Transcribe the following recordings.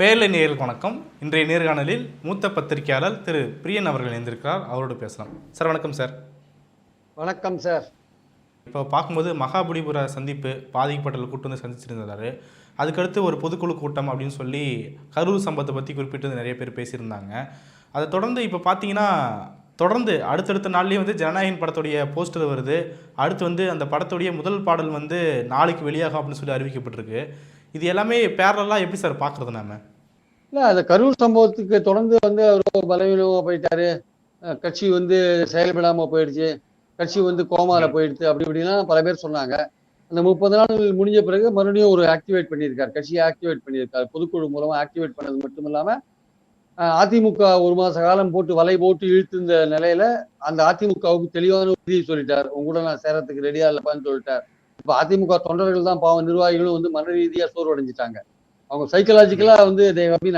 பேரலை நேயர்களுக்கு வணக்கம். இன்றைய நேர்காணலில் மூத்த பத்திரிகையாளர் திரு பிரியன் அவர்கள் இணைந்திருக்கிறார். அவரோடு பேசலாம். சார் வணக்கம் சார். வணக்கம் சார். இப்போ பார்க்கும்போது மகாபலிபுர சந்திப்பு பாதிக்கப்பட்டவர்கள் கூட்டு வந்து சந்திச்சிருந்தாரு. அதுக்கடுத்து ஒரு பொதுக்குழு கூட்டம் அப்படின்னு சொல்லி கரூர் சம்பவத்தை பற்றி குறிப்பிட்டு நிறைய பேர் பேசியிருந்தாங்க. அதை தொடர்ந்து இப்போ பார்த்தீங்கன்னா தொடர்ந்து அடுத்தடுத்த நாள்லேயே வந்து ஜனநாயகன் படத்துடைய போஸ்டர் வருது. அடுத்து வந்து அந்த படத்துடைய முதல் பாடல் வந்து நாளைக்கு வெளியாகும் அப்படின்னு சொல்லி அறிவிக்கப்பட்டிருக்கு. இது எல்லாமே பேரலாக எப்படி சார் பார்க்குறது நாம? இல்லை, அந்த கரூர் சம்பவத்துக்கு தொடர்ந்து வந்து அவர் பலவீனமாக போயிட்டாரு, கட்சி வந்து செயல்படாமல் போயிடுச்சு, கட்சி வந்து கோமால போயிடுச்சு, அப்படி இப்படிலாம் பல பேர் சொன்னாங்க. அந்த 30 நாள் முடிஞ்ச பிறகு மறுபடியும் ஒரு ஆக்டிவேட் பண்ணியிருக்காரு, கட்சியை ஆக்டிவேட் பண்ணியிருக்காரு. பொதுக்குழு மூலமா ஆக்டிவேட் பண்ணது மட்டும் இல்லாம அதிமுக ஒரு மாச காலம் போட்டு வலை போட்டு இழுத்திருந்த நிலையில அந்த அதிமுகவுக்கு தெளிவான உறுதியை சொல்லிட்டார். உங்க கூட நான் சேரத்துக்கு ரெடியா இல்லப்பான்னு சொல்லிட்டார். இப்ப அதிமுக தொண்டர்கள் தான் பாவம், நிர்வாகிகளும் வந்து மன ரீதியா சோர்வடைஞ்சிட்டாங்க. அவங்க சைக்கலாஜிக்கலா வந்து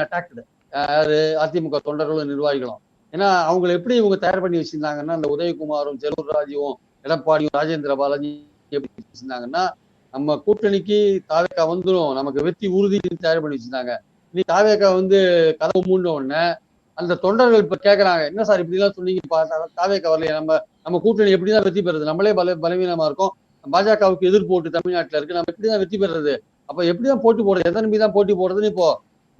அட்டாக்டு, யாரு அதிமுக தொண்டர்களும் நிர்வாகிகளும். ஏன்னா அவங்களை எப்படி இவங்க தயார் பண்ணி வச்சிருந்தாங்கன்னா, அந்த உதயகுமாரும் செல்லூர் ராஜுவும் எடப்பாடியும் ராஜேந்திர பாலாஜி எப்படி வச்சிருந்தாங்கன்னா, நம்ம கூட்டணிக்கு தாவேக்கா வந்துடும், நமக்கு வெற்றி உறுதின்னு தயார் பண்ணி வச்சிருந்தாங்க. நீ தாவேக்கா வந்து கதவு மூடின உடனே அந்த தொண்டர்கள் இப்ப கேட்கறாங்க, என்ன சார் இப்படி எல்லாம் சொன்னீங்க, தாவேக்கா வரலையே, நம்ம கூட்டணி எப்படிதான் வெற்றி பெறுறது, நம்மளே பலவீனமா இருக்கோம், பாஜகவுக்கு எதிர்ப்பு ஓட்டு தமிழ்நாட்டுல இருக்கு, நம்ம எப்படிதான் வெற்றி பெறுறது, அப்ப எப்படிதான் போட்டி போடுறது, எதை நம்பி தான் போட்டி போடுறதுன்னு இப்போ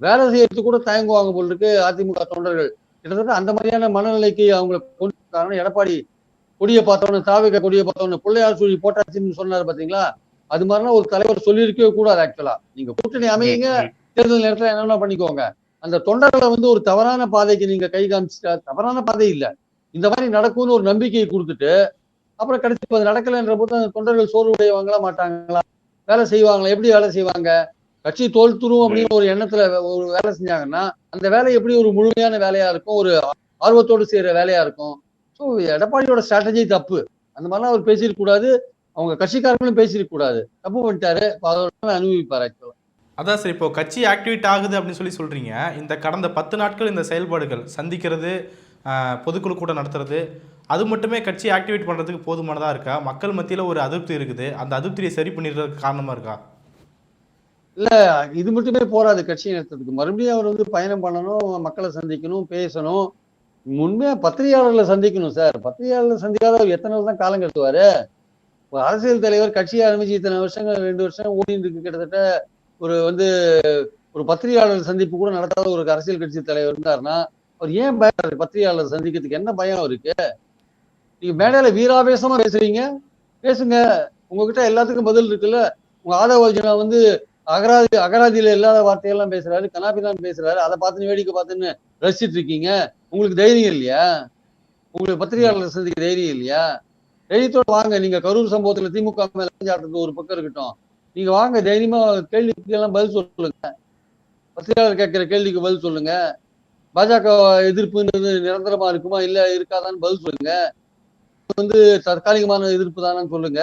வேலை செய்யறதுக்கு கூட தயங்குவாங்க போல் இருக்கு அதிமுக தொண்டர்கள். கிட்டத்தட்ட அந்த மாதிரியான மனநிலைக்கு அவங்களை கொண்டு காரணம் எடப்பாடி கொடியை பார்த்தவொன்னு, தாவேக்கா கொடியை பார்த்தவொன்னு பிள்ளையார் சொல்லி போட்டாச்சுன்னு சொன்னாரு பாத்தீங்களா. அது மாதிரிலாம் ஒரு தலைவர் சொல்லியிருக்கவே கூடாது. ஆக்சுவலா நீங்க கூட்டணி அமையுங்க, தேர்தல் நேரத்துல என்னென்ன பண்ணிக்கோங்க, அந்த தொண்டர்களை வந்து ஒரு தவறான பாதைக்கு நீங்க கை காமிச்சிட்டா, தவறான பாதை இல்ல, இந்த மாதிரி நடக்கும்னு ஒரு நம்பிக்கையை கொடுத்துட்டு அப்புறம் கடைசி அது நடக்கலைன்ற போது அந்த தொண்டர்கள் சோர்வுடையவங்களா மாட்டாங்களா, வேலை செய்வாங்களா, எப்படி வேலை செய்வாங்க, கட்சி தோல் துருவும் அப்படின்னு ஒரு எண்ணத்துல ஒரு வேலை செஞ்சாங்கன்னா அந்த வேலை எப்படி ஒரு முழுமையான வேலையா இருக்கும், ஒரு ஆர்வத்தோடு செய்யற வேலையா இருக்கும். ஸோ எடப்பாடியோட ஸ்ட்ராட்டஜி தப்பு. அந்த மாதிரிலாம் அவர் பேசிருக்க கூடாது, அவங்க கட்சிக்காரங்களும் பேசிருக்க கூடாது. தப்பு பண்ணிட்டாரு, அதோட அனுபவிப்பார் ஆக்சுவலா. அதான் சார், இப்போ கட்சி ஆக்டிவேட் ஆகுது அப்படின்னு சொல்றீங்க. இந்த கடந்த 10 நாட்கள் இந்த செயல்பாடுகள் சந்திக்கிறது, பொதுக்குழு கூட்டம் நடத்துறது, அது மட்டுமே கட்சி ஆக்டிவேட் பண்ணுறதுக்கு போதுமானதாக இருக்கா? மக்கள் மத்தியில் ஒரு அதிருப்தி இருக்குது, அந்த அதிருப்தியை சரி பண்ணிடுறதுக்கு காரணமாக இருக்கா? இல்லை, இது மட்டுமே போராது கட்சி நடத்துறதுக்கு. மறுபடியும் அவர் வந்து பயணம் பண்ணணும், மக்களை சந்திக்கணும், பேசணும், உண்மையா பத்திரிகையாளர்களை சந்திக்கணும் சார். பத்திரிகையாளர்களை சந்திக்காத அவர் எத்தனை வருஷம் தான் காலம் கட்டுவாரு? ஒரு அரசியல் தலைவர் கட்சியை ஆரம்பிச்சு இத்தனை வருஷங்கள் 2 வருஷம் ஓடிட்டு இருக்கு கிட்டத்தட்ட. ஒரு வந்து ஒரு பத்திரிகையாளர் சந்திப்பு கூட நடத்தாத ஒரு அரசியல் கட்சி தலைவர் இருந்தாருன்னா அவர் ஏன் பயம்? பத்திரிகையாளர் சந்திக்கிறதுக்கு என்ன பயம் அவருக்கு? நீங்க மேடையில வீராவேசமா பேசுறீங்க, பேசுங்க, உங்ககிட்ட எல்லாத்துக்கும் பதில் இருக்குல்ல. உங்க ஆதவர்ஜனா வந்து அகராதியில இல்லாத வார்த்தையெல்லாம் பேசுறாரு, கனாபிதான் பேசுறாரு, அதை பார்த்துன்னு வேடிக்கை பார்த்துன்னு ரசிச்சுட்டு இருக்கீங்க. உங்களுக்கு தைரியம் இல்லையா? உங்களுக்கு பத்திரிகையாளர் சந்திக்க தைரியம் இல்லையா? தைரியத்தோட வாங்க. நீங்க கரூர் சம்பவத்துல திமுக மேல ஒரு பக்கம் இருக்கட்டும், நீங்க வாங்க, தைரியமா கேள்விக்கு எல்லாம் பதில் சொல்லுங்க, பத்திரிகையாளர் கேட்கிற கேள்விக்கு பதில் சொல்லுங்க. பாஜக எதிர்ப்புன்றது நிரந்தரமா இருக்குமா இல்ல இருக்காதான்னு பதில் சொல்லுங்க. வந்து தற்காலிகமான எதிர்ப்பு தானு சொல்லுங்க.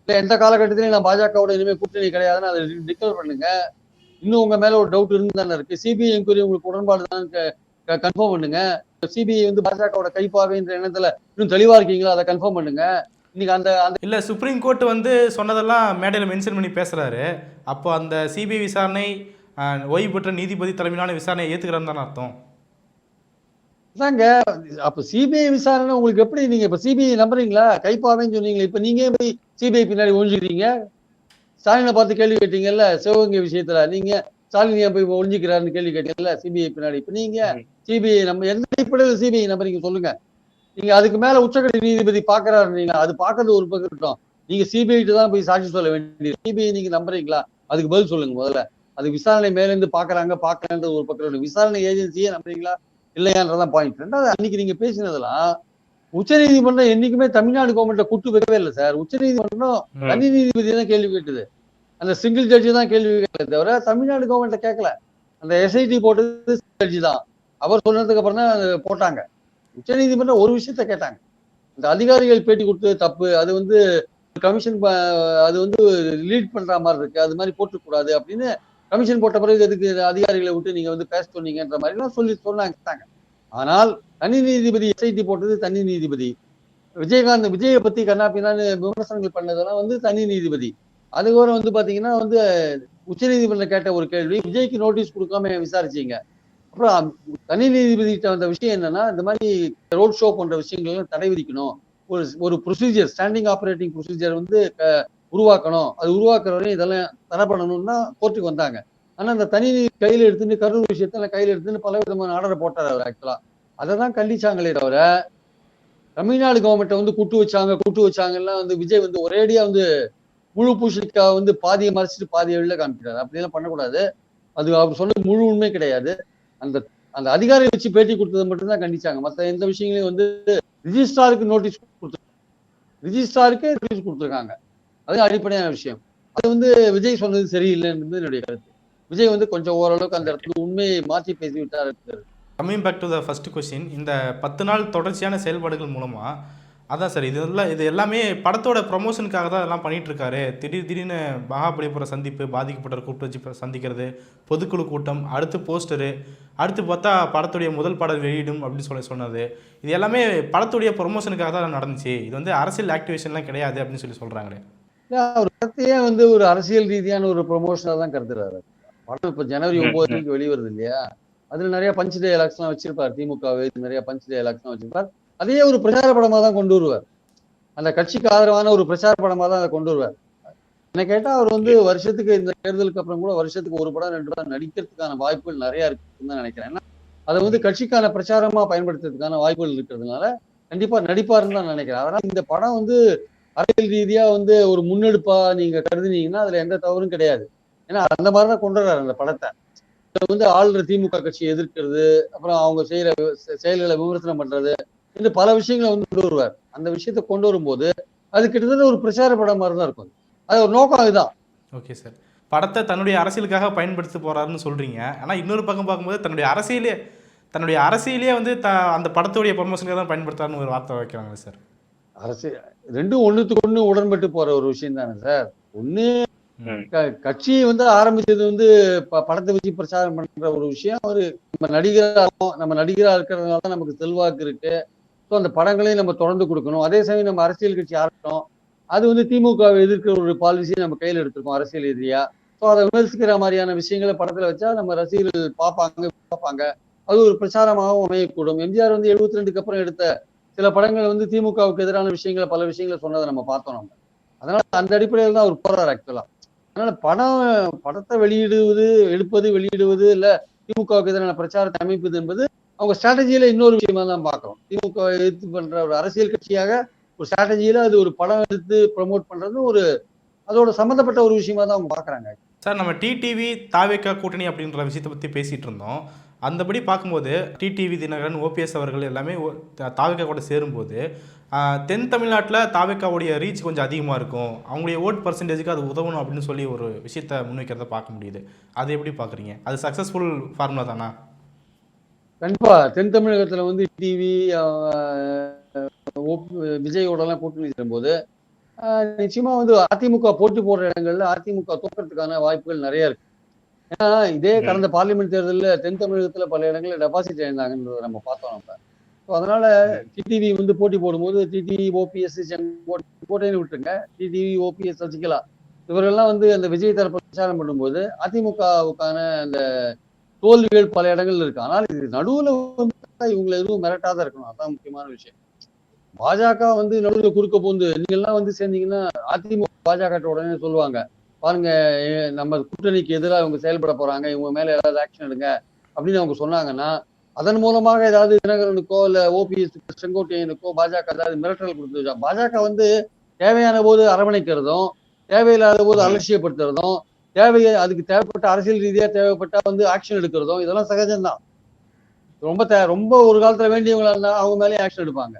இல்ல எந்த காலகட்டத்திலையும் நான் பாஜகவோட இனிமே கூட்டணி கிடையாதுன்னு அதை டிக்ளேர் பண்ணுங்க. இன்னும் உங்க மேல ஒரு டவுட் இருந்து தானே இருக்கு. சிபிஐ என்கொயரி உங்களுக்கு உடன்பாடு தான் கன்ஃபார்ம் பண்ணுங்க. சிபிஐ வந்து பாஜகவோட கைப்பாவைன்ற எண்ணத்துல இன்னும் தெளிவா இருக்கீங்களா, அதை கன்ஃபார்ம் பண்ணுங்க. இன்னைக்கு அந்த இல்ல சுப்ரீம் கோர்ட் வந்து சொன்னதெல்லாம் மேடையில மென்ஷன் பண்ணி பேசுறாரு. அப்போ அந்த சிபிஐ விசாரணை ஓய்வு பெற்ற நீதிபதி தலைமையிலான விசாரணையை ஏத்துக்கிறான்னு தானே அர்த்தம்? தாங்க. அப்ப சிபிஐ விசாரணை உங்களுக்கு எப்படி? நீங்க இப்ப சிபிஐ நம்புறீங்களா? கைப்பாவேன்னு சொன்னீங்களே, இப்ப நீங்க போய் சிபிஐ பின்னாடி ஒழிஞ்சுக்கிறீங்க. ஸ்டாலினை பார்த்து கேள்வி கேட்டீங்கல்ல சிவகங்கை விஷயத்துல, நீங்க ஸ்டாலின் ஏன் போய் ஒழிஞ்சுக்கிறாருன்னு கேள்வி கேட்டீங்கல்ல சிபிஐ பின்னாடி. இப்ப நீங்க சிபிஐ நம்ம எந்த அடிப்படையில் சிபிஐ நம்புறீங்க சொல்லுங்க. நீங்க அதுக்கு மேல உச்சக்கட்ட நீதிபதி பாக்குறாரு, நீங்க அது பாக்குறது ஒரு பக்கம் இருக்கட்டும், நீங்க சிபிஐட்டு தான் போய் சாட்சி சொல்ல வேண்டியது. சிபிஐ நீங்க நம்புறீங்களா? அதுக்கு பதில் சொல்லுங்க முதல்ல. அது விசாரணை மேல இருந்து பாக்குறாங்க பாக்கலன்றது ஒரு பக்கம், விசாரணை ஏஜென்சியே நம்புறீங்களா இல்லையான்றதான் பாயிண்ட். ரெண்டாவது, அன்னைக்கு நீங்க பேசினதெல்லாம் உச்ச நீதிமன்றம் என்னைக்குமே தமிழ்நாடு கவர்மெண்ட்டை கூட்டு வைக்கவே இல்லை சார். உச்ச நீதிமன்றம் தனி நீதிபதி தான் கேள்வி கேட்டது, அந்த சிங்கிள் ஜட்ஜி தான் கேள்வி கேட்கல தவிர தமிழ்நாடு கவர்மெண்ட்டை கேட்கல. அந்த எஸ்ஐடி போட்டது ஜட்ஜி தான், அவர் சொன்னதுக்கு அப்புறம் தான் போட்டாங்க. உச்ச நீதிமன்றம் ஒரு விஷயத்த கேட்டாங்க, இந்த அதிகாரிகள் பேட்டி கொடுத்தது தப்பு, அது வந்து கமிஷன் அது வந்து லீட் பண்ற மாதிரி இருக்கு, அது மாதிரி போட்டுக்கூடாது அப்படின்னு கமிஷன் போட்ட பிறகு எதுக்கு அதிகாரிகளை விட்டு நீங்க வந்து பேச சொன்னீங்கன்ற மாதிரி எல்லாம் சொன்னாங்க. ஆனால் தனி நீதிபதி எஸ்ஐடி போட்டது தனி நீதிபதி, விஜயை பத்தி கண்ணாப்பின்னு விமர்சனங்கள் பண்ணதெல்லாம் வந்து தனி நீதிபதி. அதுக்கப்புறம் வந்து பாத்தீங்கன்னா வந்து உச்சநீதிமன்றம் கேட்ட ஒரு கேள்வி, விஜய்க்கு நோட்டீஸ் கொடுக்காம விசாரிச்சீங்க. அப்புறம் தனி நீதிபதிகிட்ட வந்த விஷயம் என்னன்னா, இந்த மாதிரி ரோட் ஷோ போன்ற விஷயங்கள்லாம் தடை விதிக்கணும். ஒரு ஒரு ப்ரொசீஜர், ஸ்டாண்டிங் ஆப்பரேட்டிங் ப்ரொசீஜர் வந்து உருவாக்கணும். அது உருவாக்குற வரையும் இதெல்லாம் தடை பண்ணணும்னு தான் கோர்ட்டுக்கு வந்தாங்க. ஆனா அந்த தனி நீதி கையில எடுத்துன்னு கரூர் விஷயத்துல கையில எடுத்துன்னு பல விதமான ஆர்டரை போட்டார் அவர் ஆக்சுவலா. அதை தான் கண்டிச்சாங்களே தவிர, தமிழ்நாடு கவர்மெண்ட்டை வந்து கூட்டு வச்சாங்கலாம் வந்து விஜய் வந்து ஒரேடியா வந்து முழு பூசணிக்காய் வந்து பாதியை மறைச்சிட்டு பாதியை வெளில காமிக்கிறாரு. அப்படியெல்லாம் பண்ணக்கூடாது. அது அவர் சொன்னது முழு உண்மை கிடையாது. அந்த அந்த அதிகாரியை வச்சு பேட்டி கொடுத்தது மட்டும்தான் கண்டிச்சாங்க. மற்ற எந்த விஷயங்களையும் வந்து ரிஜிஸ்ட்ராருக்கு நோட்டீஸ் கொடுத்துருக்காங்க. அது அடிப்படையான விஷயம். அது வந்து விஜய் சொன்னது சரியில்லைன்றது என்னுடைய கருத்து. விஜய் வந்து கொஞ்சம் ஓரளவுக்கு அந்த இடத்துல உண்மையை மாற்றி பேசி விட்டார். Coming back to the first question, இந்த 10 நாள் தொடர்ச்சியான செயல்பாடுகள் மூலமா அதான் சார் இது எல்லாமே படத்தோட ப்ரொமோஷனுக்காக தான் இதெல்லாம் பண்ணிட்டு இருக்காரு. திடீர்னு மகாபலிபுரம் சந்திப்பு, பாதிக்கப்பட்டவர் கூப்பிட்டு வச்சு சந்திக்கிறது, பொதுக்குழு கூட்டம், அடுத்து போஸ்டரு, அடுத்து பார்த்தா படத்துடைய முதல் பாடல் வெளியிடும் அப்படின்னு சொன்னது, இது எல்லாமே படத்துடைய ப்ரொமோஷனுக்காக தான் நடந்துச்சு. இது வந்து அரசியல் ஆக்டிவேஷன்லாம் கிடையாது அப்படின்னு சொல்கிறாங்களே. அவர் படத்தையே வந்து ஒரு அரசியல் ரீதியான ஒரு ப்ரொமோஷனா தான் கருதுறாரு. படம் இப்ப ஜனவரி 9 வெளி வருது இல்லையா? அதுல நிறைய பஞ்ச் டயலாக்ஸ் எல்லாம் வச்சிருப்பார். திமுக நிறைய பஞ்ச் டயலாக்ஸ் எல்லாம் வச்சிருப்பார். அதையே ஒரு பிரச்சார படமா தான் கொண்டு வருவார். அந்த கட்சிக்கு ஆதரவான ஒரு பிரச்சார படமா தான் அதை கொண்டு வருவார். என்ன கேட்டா அவர் வந்து வருஷத்துக்கு இந்த தேர்தலுக்கு அப்புறம் கூட வருஷத்துக்கு ஒரு படம் 2 படம் நடிக்கிறதுக்கான வாய்ப்புகள் நிறைய இருக்குன்னு தான் நினைக்கிறேன். ஏன்னா அதை வந்து கட்சிக்கான பிரச்சாரமா பயன்படுத்துறதுக்கான வாய்ப்புகள் இருக்கிறதுனால கண்டிப்பா நடிப்பாருன்னு தான் நினைக்கிறேன். அதனால இந்த படம் வந்து அரசியல் ரீதியா வந்து ஒரு முன்னெடுப்பா நீங்க கருதுனீங்கன்னா அதுல எந்த தவறும் கிடையாது. ஏன்னா அந்த மாதிரிதான் கொண்டு வர்றாரு அந்த படத்தை. வந்து ஆளுநர் திமுக கட்சியை எதிர்க்கிறது, அப்புறம் அவங்க செய்யற செயல்களை விமர்சனம் பண்றது, இந்த பல விஷயங்களை வந்து கொண்டு வருவார். அந்த விஷயத்தை கொண்டு வரும்போது அது கிட்டத்தட்ட ஒரு பிரச்சார படம் மாதிரி தான் இருக்கும். அது ஒரு நோக்கம் அதுதான். Okay sir. படத்தை தன்னுடைய அரசியலுக்காக பயன்படுத்த போறாருன்னு சொல்றீங்க. ஆனா இன்னொரு பக்கம் பார்க்கும்போது தன்னுடைய அரசியலே வந்து அந்த படத்துடைய ப்ரொமோஷனுக்காக தான் பயன்படுத்தாருன்னு ஒரு வார்த்தை வைக்கிறாங்க சார். அரசியல் ரெண்டும் ஒண்ணுத்துக்கு ஒண்ணு உடன்பட்டு போற ஒரு விஷயம் தானே சார். ஒண்ணு கட்சி வந்து ஆரம்பிச்சது வந்து படத்தை வச்சு பிரச்சாரம் பண்ற ஒரு விஷயம். அவரு நம்ம நடிகரா இருக்கிறதுனால தான் நமக்கு செல்வாக்கு இருக்கு. ஸோ அந்த படங்களையும் நம்ம தொடர்ந்து கொடுக்கணும். அதே சமயம் நம்ம அரசியல் கட்சி ஆரம்பிச்சோம். அது வந்து திமுகவை எதிர்க்கிற ஒரு பாலிசியை நம்ம கையில் எடுத்திருக்கோம் அரசியல் எதிரியா. ஸோ அதை விமர்சிக்கிற மாதிரியான விஷயங்களை படத்துல வச்சா நம்ம ரசிகர்கள் பார்ப்பாங்க. அது ஒரு பிரச்சாரமாகவும் அமையக்கூடும். எம்ஜிஆர் வந்து 72க்கு அப்புறம் எடுத்த சில படங்கள் வந்து திமுகவுக்கு எதிரான விஷயங்களை பல விஷயங்களை சொன்னதை நம்ம பார்த்தோம் நம்ம. அதனால அந்த அடிப்படையில் தான் அவர் போறாரு ஆக்சுவலா. அதனால படத்தை வெளியிடுவது இல்ல திமுகவுக்கு எதிரான பிரச்சாரத்தை அமைப்பது என்பது அவங்க ஸ்ட்ராட்டஜியில இன்னொரு விஷயமா தான் பார்க்கிறோம். திமுக எதிர்த்து பண்ற ஒரு அரசியல் கட்சியாக ஒரு ஸ்ட்ராட்டஜியில அது ஒரு படம் எடுத்து ப்ரமோட் பண்றது ஒரு அதோட சம்பந்தப்பட்ட ஒரு விஷயமா தான் அவங்க பாக்குறாங்க. சார், நம்ம டிடிவி தாவேகா கூட்டணி அப்படின்ற விஷயத்தை பற்றி பேசிகிட்டு இருந்தோம். அந்தபடி பார்க்கும்போது டிடிவி தினகரன், ஓபிஎஸ் அவர்கள் எல்லாமே தாவேகா கூட சேரும்போது தென் தமிழ்நாட்டில் தாவேகாவுடைய ரீச் கொஞ்சம் அதிகமாக இருக்கும், அவங்களுடைய ஓட் பர்சன்டேஜுக்கு அது உதவணும் அப்படின்னு சொல்லி ஒரு விஷயத்தை முன்வைக்கிறத பார்க்க முடியுது. அதை எப்படி பார்க்குறீங்க? அது சக்ஸஸ்ஃபுல் ஃபார்முலா தானா? கண்டிப்பா தென் தமிழகத்தில் வந்து டிவி விஜயோடலாம் கூட்டணி சேரும்போது நிச்சயமா வந்து அதிமுக போட்டி போடுற இடங்கள்ல அதிமுக தோக்கிறதுக்கான வாய்ப்புகள் நிறைய இருக்கு. ஏன்னா இதே கடந்த பார்லிமெண்ட் தேர்தலில் தென் தமிழகத்துல பல இடங்கள்ல டெபாசிட் இழந்தாங்கன்றத நம்ம பார்த்தோம் நம்ம. ஸோ அதனால டிடிவி வந்து போட்டி போடும்போது டிடிவி ஓபிஎஸ் செங்கோட்டைன்னு விட்டுருங்க, டிடிவி ஓபிஎஸ் சசிகலா இவரெல்லாம் வந்து அந்த விஜய் தரப்பு பிரச்சாரம் பண்ணும்போது அதிமுகவுக்கான அந்த தோல்விகள் பல இடங்கள்ல இருக்கு. ஆனால் இது நடுவுல வந்து இவங்களை எதுவும் மிரட்டாத இருக்கணும், அதான் முக்கியமான விஷயம். பாஜக வந்து நடுவில் குறுக்க போந்து நீங்கெல்லாம் வந்து சேர்ந்தீங்கன்னா அதிமுக பாஜக உடனே சொல்லுவாங்க, பாருங்க நம்ம கூட்டணிக்கு எதிராக இவங்க செயல்பட போறாங்க, இவங்க மேல ஏதாவது ஆக்ஷன் எடுங்க அப்படின்னு அவங்க சொன்னாங்கன்னா அதன் மூலமாக ஏதாவது தினகரனுக்கோ இல்ல ஓபிஎஸ் செங்கோட்டையனுக்கோ பாஜக ஏதாவது மிரட்டல் கொடுத்து பாஜக வந்து தேவையான போது அரவணைக்கிறதும் தேவையில்லாத போது அலட்சியப்படுத்துறதும் அதுக்கு தேவைப்பட்ட அரசியல் ரீதியா தேவைப்பட்டா வந்து ஆக்ஷன் எடுக்கிறதும் இதெல்லாம் சகஜம்தான். ரொம்ப ஒரு காலத்துல வேண்டியவங்களா இருந்தா அவங்க மேலேயும் ஆக்ஷன் எடுப்பாங்க.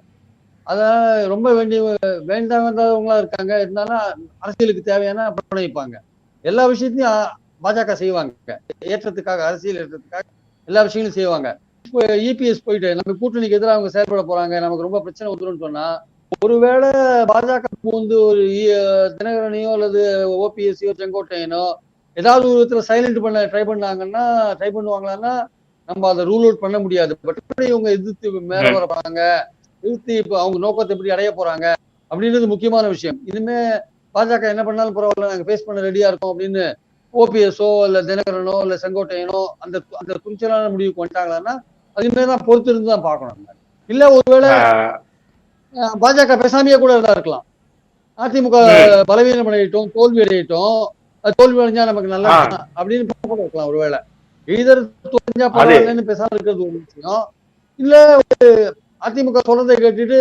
அதான் ரொம்ப வேண்டாதவங்களா இருக்காங்க இருந்தாலும் அரசியலுக்கு தேவையான வைப்பாங்க. எல்லா விஷயத்தையும் பாஜக செய்வாங்க, ஏற்றத்துக்காக அரசியல் ஏற்றத்துக்காக எல்லா விஷயங்களும் செய்வாங்க. இப்போ இபிஎஸ் போயிட்டு நம்ம கூட்டணிக்கு எதிராக அவங்க செயல்பட போறாங்க, நமக்கு ரொம்ப பிரச்சனை வந்துடும் சொன்னா ஒருவேளை பாஜக வந்து ஒரு தினகரனையோ அல்லது ஓபிஎஸ்சியோ செங்கோட்டையனோ ஏதாவது ஒரு விதத்துல சைலண்ட் பண்ண ட்ரை பண்ணுவாங்களான்னா நம்ம அதை ரூல் அவுட் பண்ண முடியாது. பட் இவங்க எதிர்த்து மேல வரப்பாங்க, எதிர்த்து இப்போ அவங்க நோக்கத்தை எப்படி அடைய போறாங்க அப்படின்றது முக்கியமான விஷயம். இனிமே பாஜக என்ன பண்ணாலும் பரவாயில்ல, நாங்க ஃபேஸ் பண்ண ரெடியா இருக்கோம் அப்படின்னு ஓபிஎஸ்ஓ இல்ல தினகரனோ இல்ல செங்கோட்டையனோ அந்த அந்த துணிச்சலான முடிவுக்கு வந்துட்டாங்களான்னா அதுமாரி தான் பொறுத்து இருந்து தான் பார்க்கணும். இல்ல ஒருவேளை ஆஹ் பாஜக பேசாமையே கூட இருந்தா இருக்கலாம். அதிமுக உம் பலவீனம் அடையட்டும், தோல்வி அடையட்டும், அது தோல்வி அடைஞ்சா நமக்கு நல்லா ஆஹ் அப்படின்னு கூட இருக்கலாம் ஒருவேளை. எய்தர் தோல்விஞ்சா அது பரவாயில்லன்னு பேசாம இருக்கிறது ஒரு விஷயம். இல்ல அதிமுக சொல்றதை கேட்டுட்டு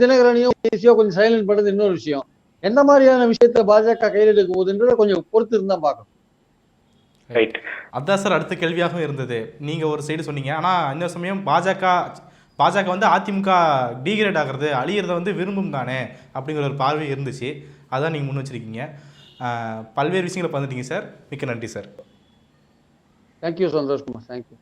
தினகரனையும் ஓபிஎஸ்சியோ கொஞ்சம் சைலண்ட் பண்றது இன்னொரு விஷயம். எந்த மாதிரியான விஷயத்த பாஜக கையில் எடுக்க போகுதுன்றத கொஞ்சம் பொறுத்து இருந்தா பார்க்கணும். ரைட். அதான் சார் அடுத்த கேள்வியாகவும் இருந்தது. நீங்கள் ஒரு சைடு சொன்னீங்க, ஆனால் இன்னொரு சமயம் பாஜக வந்து அதிமுக டீகிரேட் ஆகிறது அழியிறத வந்து விரும்பும் தானே அப்படிங்கிற ஒரு பார்வை இருந்துச்சு. அதான் நீங்கள் முன் வச்சிருக்கீங்க. பல்வேறு விஷயங்களை பார்த்துட்டீங்க சார். மிக்க நன்றி சார். தேங்க்யூ சந்தோஷ்குமார். தேங்க்யூ.